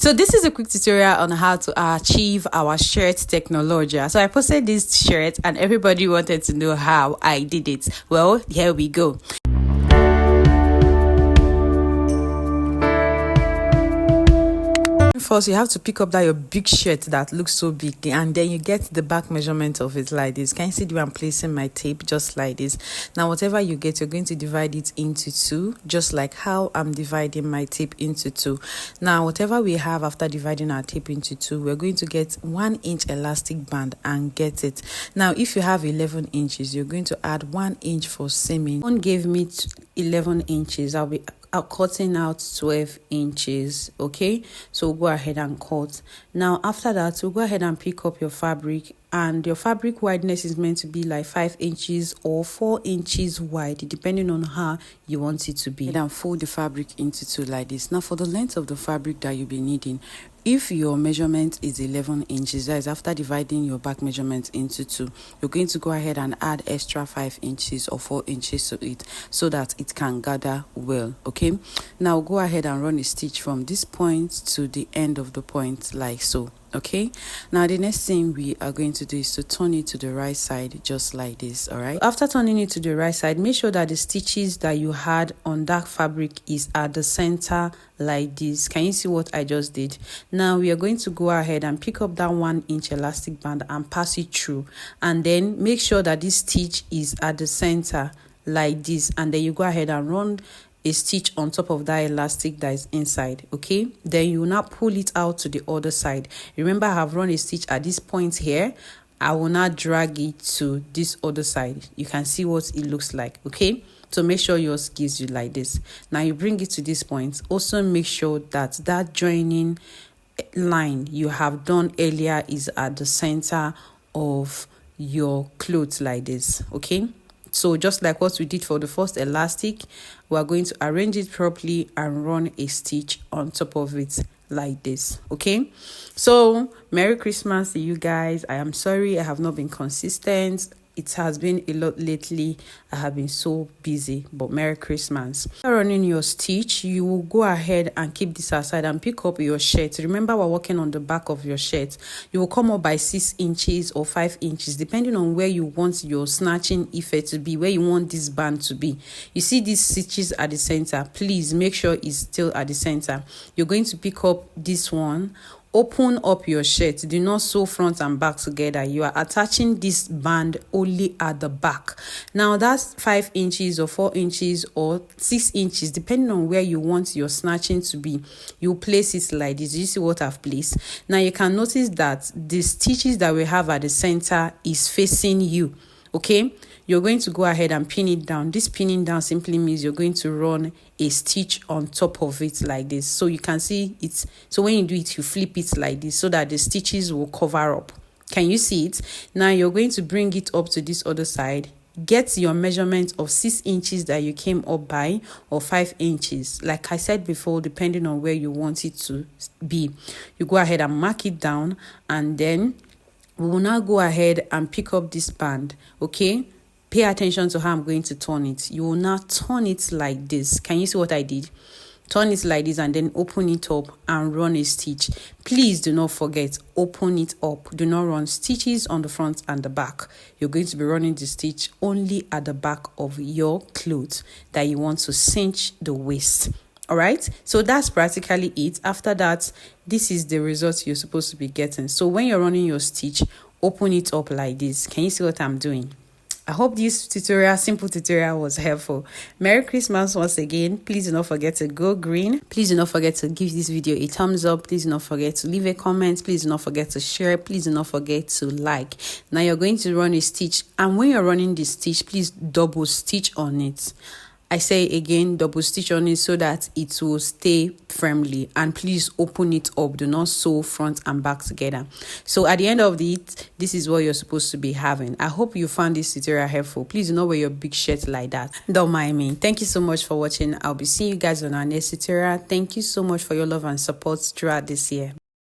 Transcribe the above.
So this is a quick tutorial on how to achieve our shirt technology. So I posted this shirt and everybody wanted to know how I did it. Well, here we go. First, you have to pick up that your big shirt that looks so big, and then you get the back measurement of it like this. Can you see the way I'm placing my tape? Just like this. Now whatever you get, you're going to divide it into two, just like how I'm dividing my tape into two. Now whatever we have after dividing our tape into two, we're going to get 1 inch elastic band and get it. Now if you have 11 inches, you're going to add 1 inch for seaming. One gave me 11 inches. I'll be cutting out 12 inches. Okay, so go ahead and cut. Now after that, we'll go ahead and pick up your fabric, and your fabric wideness is meant to be like 5 inches or 4 inches wide, depending on how you want it to be. And fold the fabric into two like this. Now for the length of the fabric that you'll be needing, if your measurement is 11 inches, that is after dividing your back measurement into two, you're going to go ahead and add extra 5 inches or 4 inches to it so that it can gather well. Okay, now go ahead and run a stitch from this point to the end of the point like so. Okay, now the next thing we are going to do is to turn it to the right side, just like this. All right, after turning it to the right side, make sure that the stitches that you had on that fabric is at the center like this. Can you see what I just did? Now we are going to go ahead and pick up that 1 inch elastic band and pass it through, and then make sure that this stitch is at the center like this, and then you go ahead and run a stitch on top of that elastic that is inside. Okay, then you will now pull it out to the other side. Remember, I have run a stitch at this point here. I will now drag it to this other side. You can see what it looks like. Okay, so make sure yours gives you like this. Now you bring it to this point. Also make sure that that joining line you have done earlier is at the center of your clothes like this. Okay, so just like what we did for the first elastic, we are going to arrange it properly and run a stitch on top of it like this. Okay, so Merry Christmas to you guys. I am sorry I have not been consistent. It has been a lot lately. I have been so busy, but Merry Christmas. After running your stitch, you will go ahead and keep this aside and pick up your shirt. Remember, we're working on the back of your shirt. You will come up by 6 inches or 5 inches, depending on where you want your snatching effect to be, where you want this band to be. You see these stitches at the center. Please make sure it's still at the center. You're going to pick up this one. Open up your shirt. Do not sew front and back together. You are attaching this band only at the back. Now that's 5 inches or 4 inches or 6 inches, depending on where you want your snatching to be. You place it like this. You see what I've placed? Now you can notice that the stitches that we have at the center is facing you. Okay, you're going to go ahead and pin it down. This pinning down simply means you're going to run a stitch on top of it like this, so you can see it. So when you do it, you flip it like this so that the stitches will cover up. Can you see it? Now you're going to bring it up to this other side. Get your measurement of 6 inches that you came up by, or 5 inches. Like I said before, depending on where you want it to be, you go ahead and mark it down, and then we will now go ahead and pick up this band. Okay, pay attention to how I'm going to turn it. You will now turn it like this. Can you see what I did? Turn it like this and then open it up and run a stitch. Please do not forget, open it up. Do not run stitches on the front and the back. You're going to be running the stitch only at the back of your clothes that you want to cinch the waist. All right, so that's practically it. After that, this is the result you're supposed to be getting. So when you're running your stitch, open it up like this. Can you see what I'm doing? I hope this tutorial, simple tutorial, was helpful. Merry Christmas once again. Please do not forget to go green. Please do not forget to give this video a thumbs up. Please do not forget to leave a comment. Please do not forget to share. Please do not forget to like. Now you're going to run a stitch, and when you're running this stitch, please double stitch on it. I say again, double stitch on it so that it will stay firmly, and please open it up. Do not sew front and back together. So at the end of it, this is what you're supposed to be having. I hope you found this tutorial helpful. Please do not wear your big shirt like that. Don't mind me. Thank you so much for watching. I'll be seeing you guys on our next tutorial. Thank you so much for your love and support throughout this year.